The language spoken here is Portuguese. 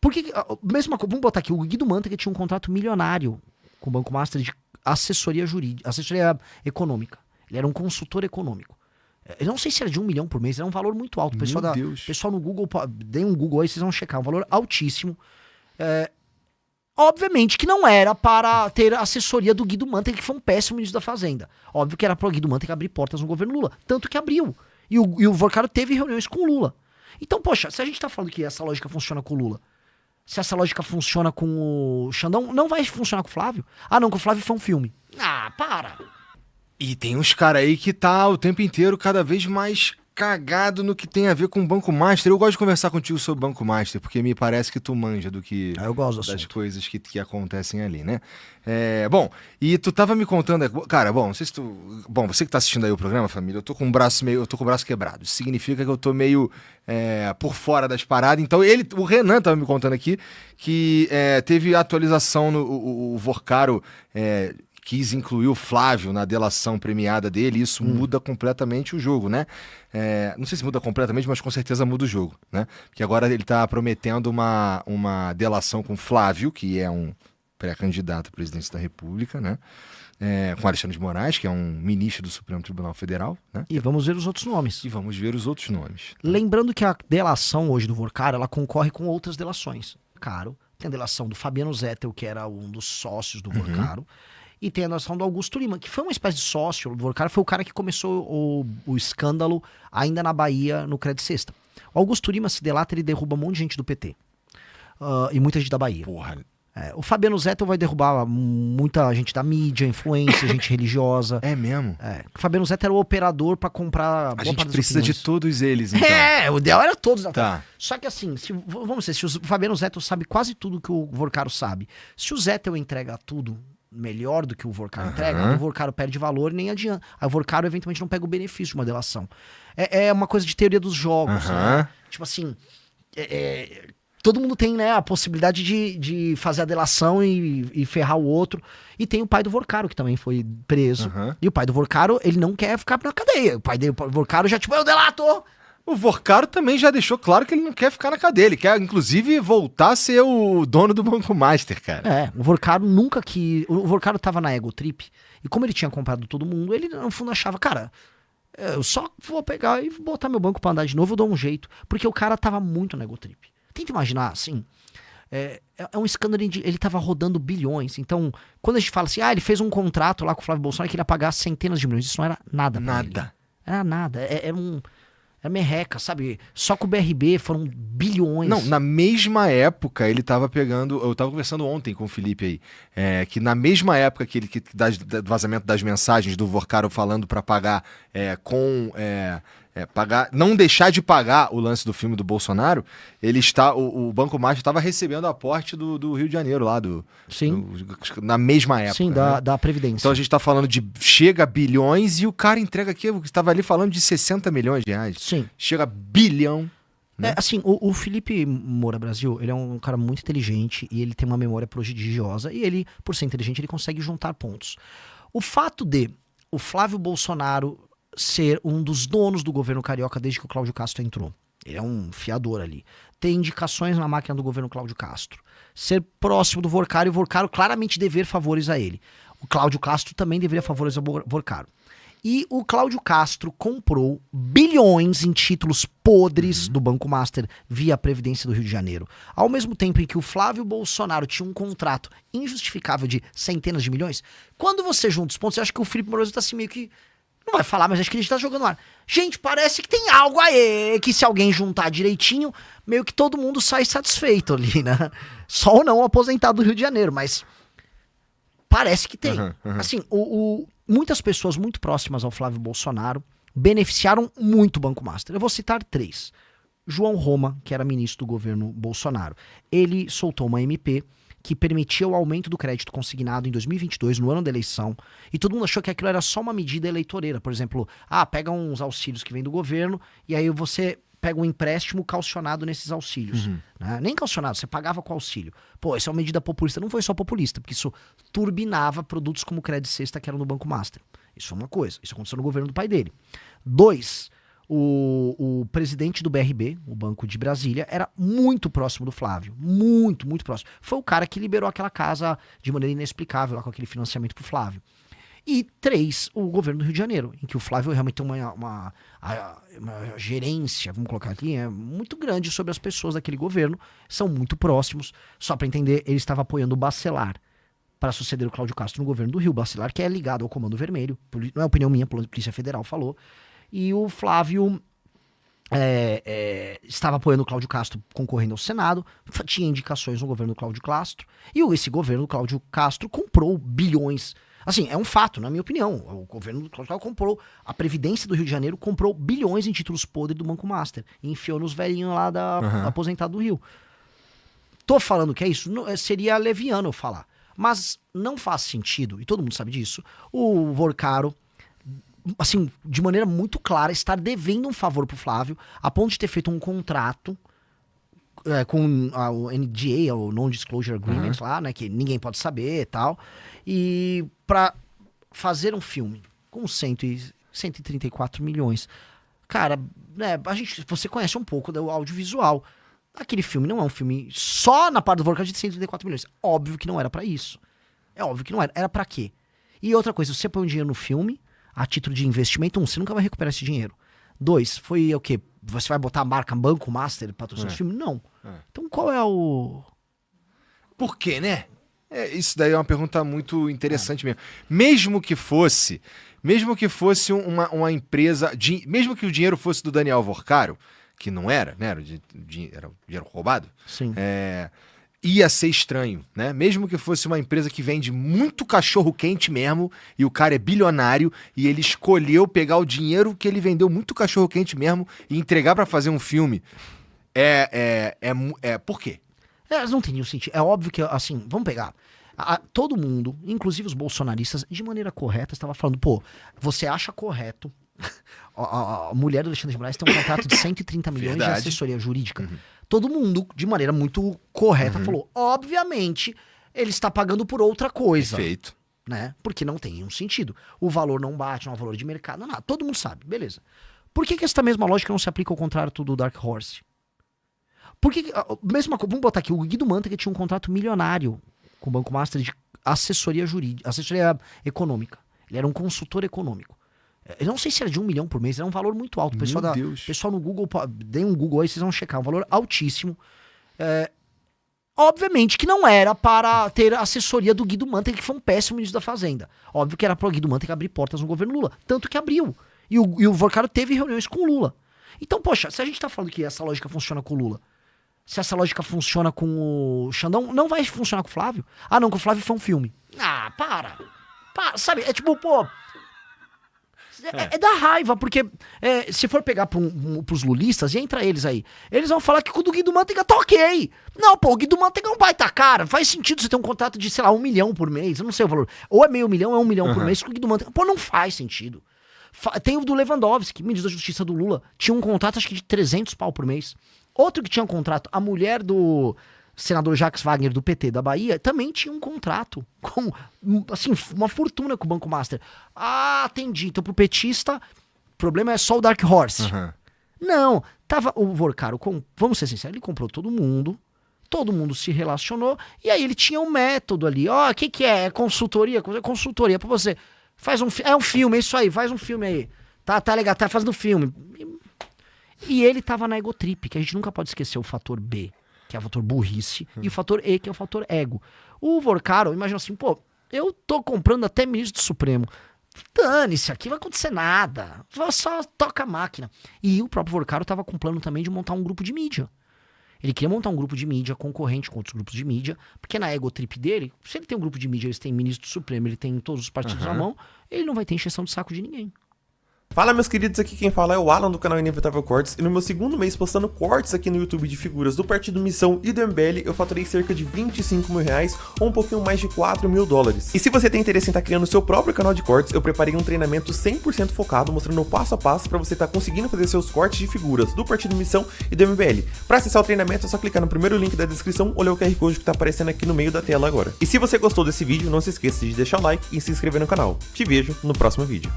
Por que, mesma coisa, vamos botar aqui, o Guido Mantega tinha um contrato milionário com o Banco Master de assessoria jurídica, assessoria econômica. Ele era um consultor econômico. Eu não sei se era de 1 milhão por mês, era um valor muito alto. Pessoal no Google, deem um Google aí, vocês vão checar, um valor altíssimo. Obviamente que não era para ter a assessoria do Guido Mantega, que foi um péssimo ministro da Fazenda. Óbvio que era para o Guido Mantega abrir portas no governo Lula. Tanto que abriu. E o Vorcaro teve reuniões com o Lula. Então, poxa, se a gente tá falando que essa lógica funciona com o Lula, se essa lógica funciona com o Xandão, não vai funcionar com o Flávio? Ah, não, com o Flávio foi um filme. Ah, para! E tem uns caras aí que tá o tempo inteiro cada vez mais cagado no que tem a ver com o Banco Master. Eu gosto de conversar contigo sobre o Banco Master, porque me parece que tu manja do que eu gosto das coisas que acontecem ali, né? Bom, e tu tava me contando, cara, bom, não sei se tu... Bom, você que tá assistindo aí o programa, família, eu tô com o braço quebrado. Isso significa que eu tô meio por fora das paradas. Então o Renan tava me contando aqui que teve atualização o Vorcaro quis incluir o Flávio na delação premiada dele, e isso muda completamente o jogo, né? Não sei se muda completamente, mas com certeza muda o jogo, né? Porque agora ele tá prometendo uma delação com o Flávio, que é um pré-candidato à presidência da República, né? Com Alexandre de Moraes, que é um ministro do Supremo Tribunal Federal, né? E vamos ver os outros nomes. Lembrando que a delação hoje do Vorcaro, ela concorre com outras delações. Tem a delação do Fabiano Zettel, que era um dos sócios do Vorcaro, e tem a delação do Augusto Lima, que foi uma espécie de sócio. O Vorcaro foi o cara que começou o escândalo ainda na Bahia, no Crédito Sexta. O Augusto Lima se delata, ele derruba um monte de gente do PT. E muita gente da Bahia. Porra. O Fabiano Zettel vai derrubar muita gente da mídia, influência, gente religiosa. É mesmo? O Fabiano Zettel era o operador pra comprar... A gente precisa de todos eles, então. O ideal era todos. Tá. Só que assim, vamos dizer, se o Fabiano Zettel sabe quase tudo que o Vorcaro sabe, se o Zettel entrega tudo melhor do que o Vorcaro entrega, o Vorcaro perde valor e nem adianta. Aí o Vorcaro eventualmente não pega o benefício de uma delação. É uma coisa de teoria dos jogos, né? Tipo assim... todo mundo tem, né, a possibilidade de fazer a delação e ferrar o outro. E tem o pai do Vorcaro, que também foi preso. E o pai do Vorcaro, ele não quer ficar na cadeia. O pai do Vorcaro já, tipo, eu delato! O Vorcaro também já deixou claro que ele não quer ficar na cadeia. Ele quer, inclusive, voltar a ser o dono do Banco Master, cara. O Vorcaro nunca quis... O Vorcaro tava na Ego Trip. E como ele tinha comprado todo mundo, ele, no fundo, achava, cara... Eu só vou pegar e botar meu banco pra andar de novo, eu dou um jeito. Porque o cara tava muito na Ego Trip. Tenta imaginar, assim, é um escândalo, ele tava rodando bilhões. Então, quando a gente fala assim, ele fez um contrato lá com o Flávio Bolsonaro que ele ia pagar centenas de milhões, isso não era nada pra ele. Era nada, era merreca, sabe? Só com o BRB foram bilhões. Não, na mesma época ele tava pegando, eu tava conversando ontem com o Felipe aí, que na mesma época que ele do vazamento das mensagens do Vorcaro falando pra pagar pagar, não deixar de pagar o lance do filme do Bolsonaro, o Banco Master estava recebendo aporte do Rio de Janeiro lá, na mesma época. Sim, né? da Previdência. Então a gente está falando de chega a bilhões e o cara entrega aqui, estava ali falando de 60 milhões de reais. Sim. Chega a bilhão. Né? Assim, o Felipe Moura Brasil, ele é um cara muito inteligente e ele tem uma memória prodigiosa e ele, por ser inteligente, ele consegue juntar pontos. O fato de o Flávio Bolsonaro ser um dos donos do governo carioca desde que o Cláudio Castro entrou. Ele é um fiador ali. Tem indicações na máquina do governo Cláudio Castro. Ser próximo do Vorcaro e o Vorcaro claramente dever favores a ele. O Cláudio Castro também deveria favores ao Vorcaro. E o Cláudio Castro comprou bilhões em títulos podres do Banco Master via Previdência do Rio de Janeiro. Ao mesmo tempo em que o Flávio Bolsonaro tinha um contrato injustificável de centenas de milhões, quando você junta os pontos, você acha que o Felipe Moroso tá assim meio que... Não vai falar, mas acho que a gente tá jogando no ar. Gente, parece que tem algo aí, que se alguém juntar direitinho, meio que todo mundo sai satisfeito ali, né? Só ou não o aposentado do Rio de Janeiro, mas parece que tem. Assim, muitas pessoas muito próximas ao Flávio Bolsonaro beneficiaram muito o Banco Master. Eu vou citar 3. João Roma, que era ministro do governo Bolsonaro. Ele soltou uma MP que permitia o aumento do crédito consignado em 2022, no ano da eleição, e todo mundo achou que aquilo era só uma medida eleitoreira. Por exemplo, pega uns auxílios que vem do governo, e aí você pega um empréstimo calcionado nesses auxílios. Né? Nem calcionado, você pagava com auxílio. Pô, essa é uma medida populista. Não foi só populista, porque isso turbinava produtos como Crédito Sexta, que eram no Banco Master. Isso foi uma coisa. Isso aconteceu no governo do pai dele. 2, O presidente do BRB, o Banco de Brasília, era muito próximo do Flávio. Muito, muito próximo. Foi o cara que liberou aquela casa de maneira inexplicável, lá com aquele financiamento pro Flávio. E 3, o governo do Rio de Janeiro, em que o Flávio realmente tem uma gerência, vamos colocar aqui, muito grande sobre as pessoas daquele governo, são muito próximos. Só para entender, ele estava apoiando o Bacelar para suceder o Cláudio Castro no governo do Rio. Bacelar, que é ligado ao Comando Vermelho, não é opinião minha, a Polícia Federal falou. E o Flávio estava apoiando o Cláudio Castro concorrendo ao Senado, tinha indicações no governo do Cláudio Castro, e esse governo do Cláudio Castro comprou bilhões. Assim, é um fato, na minha opinião. O governo do Cláudio Castro comprou, a Previdência do Rio de Janeiro comprou bilhões em títulos podres do Banco Master e enfiou nos velhinhos lá da aposentado do Rio. Tô falando que é isso, seria leviano eu falar. Mas não faz sentido, e todo mundo sabe disso, o Vorcaro, assim, de maneira muito clara, estar devendo um favor pro Flávio, a ponto de ter feito um contrato com o NDA, o Non-Disclosure Agreement lá, né, que ninguém pode saber e tal, e pra fazer um filme com 134 milhões. Cara, você conhece um pouco do audiovisual. Aquele filme não é um filme só na parte do Vorcaro de 134 milhões. Óbvio que não era pra isso. É óbvio que não era. Era pra quê? E outra coisa, você põe um dinheiro no filme, a título de investimento, você nunca vai recuperar esse dinheiro. 2, foi o quê? Você vai botar a marca Banco Master patrocinar esse filme? Não. Então qual é o... Por quê, né? Isso daí é uma pergunta muito interessante mesmo. Mesmo que fosse uma empresa... Mesmo que o dinheiro fosse do Daniel Vorcaro, que não era, né? Era dinheiro roubado. Sim. Ia ser estranho, né? Mesmo que fosse uma empresa que vende muito cachorro quente mesmo, e o cara é bilionário, e ele escolheu pegar o dinheiro que ele vendeu muito cachorro quente mesmo e entregar pra fazer um filme. Por quê? Não tem nenhum sentido. É óbvio que, assim, vamos pegar. Todo mundo, inclusive os bolsonaristas, de maneira correta, estava falando, pô, você acha correto a mulher do Alexandre de Moraes tem um contrato de 130 milhões de assessoria jurídica. Todo mundo, de maneira muito correta, falou, obviamente, ele está pagando por outra coisa. Perfeito. Né? Porque não tem nenhum sentido. O valor não bate, não é um valor de mercado, não, todo mundo sabe, beleza. Por que essa mesma lógica não se aplica ao contrato do Dark Horse? Vamos botar aqui, o Guido Mantega tinha um contrato milionário com o Banco Master de assessoria jurídica, assessoria econômica. Ele era um consultor econômico. Eu não sei se era de 1 milhão por mês, era um valor muito alto. Pessoal no Google, deem um Google aí, vocês vão checar, um valor altíssimo. Obviamente que não era para ter a assessoria do Guido Mantega, que foi um péssimo ministro da Fazenda. Óbvio que era para o Guido Mantega abrir portas no governo Lula, tanto que abriu. E o Vorcaro teve reuniões com o Lula. Então, poxa, se a gente tá falando que essa lógica funciona com o Lula, se essa lógica funciona com o Xandão, não vai funcionar com o Flávio? Ah, não, com o Flávio foi um filme. Ah, para, sabe, é tipo, pô... da raiva, porque se for pegar pros lulistas, e entra eles aí, eles vão falar que com o do Guido Mantega tá ok. Não, pô, o Guido Mantega é um baita cara. Faz sentido você ter um contrato de, sei lá, 1 milhão por mês. Eu não sei o valor. Ou é meio milhão, ou é 1 milhão por mês com o Guido Mantega. Pô, não faz sentido. Tem o do Lewandowski, ministro da Justiça do Lula. Tinha um contrato, acho que de 300 pau por mês. Outro que tinha um contrato, a mulher do senador Jacques Wagner do PT da Bahia, também tinha um contrato com, assim, uma fortuna com o Banco Master. Ah, entendi. Então pro petista, o problema é só o Dark Horse. Não, tava o Vorcaro, vamos ser sinceros, ele comprou todo mundo se relacionou, e aí ele tinha um método ali. Ó, o que é? É consultoria? Consultoria pra você. É um filme, é isso aí, faz um filme aí. Tá legal, tá fazendo filme. E ele tava na egotrip, que a gente nunca pode esquecer o fator B, que é o fator burrice, e o fator E, que é o fator ego. O Vorcaro, imagina assim, pô, eu tô comprando até ministro do Supremo. Dane-se, aqui não vai acontecer nada. Só toca a máquina. E o próprio Vorcaro tava com plano também de montar um grupo de mídia. Ele queria montar um grupo de mídia concorrente com outros grupos de mídia, porque na egotrip dele, se ele tem um grupo de mídia, ele tem ministro do Supremo, ele tem todos os partidos na mão, ele não vai ter encheção de saco de ninguém. Fala, meus queridos, aqui quem fala é o Alan do canal Inevitável Cortes, e no meu segundo mês postando cortes aqui no YouTube de figuras do Partido Missão e do MBL, eu faturei cerca de 25 mil reais, ou um pouquinho mais de 4 mil dólares. E se você tem interesse em estar criando o seu próprio canal de cortes, eu preparei um treinamento 100% focado, mostrando o passo a passo para você estar conseguindo fazer seus cortes de figuras do Partido Missão e do MBL. Para acessar o treinamento é só clicar no primeiro link da descrição ou ler o QR Code que está aparecendo aqui no meio da tela agora. E se você gostou desse vídeo, não se esqueça de deixar o like e se inscrever no canal. Te vejo no próximo vídeo.